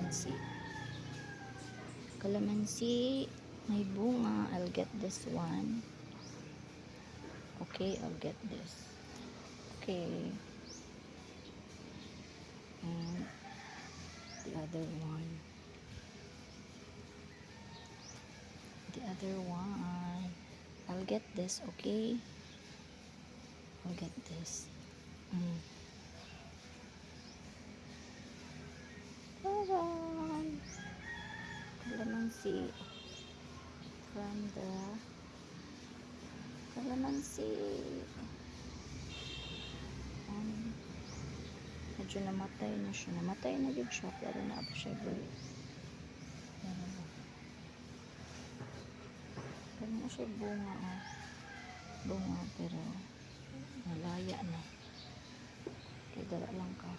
Calamansi. Calamansi, may bunga. I'll get this one. Okay, I'll get this. Okay. And the other one. The other one. I'll get this, okay? I'll get this. Calamansi from the calamansi. Medyo namatay na siya. Namatay na yun siya, pero na pa siya gulo. Pero na siya bunga, oh. Bunga, pero malaya na. Kaya dala lang ka.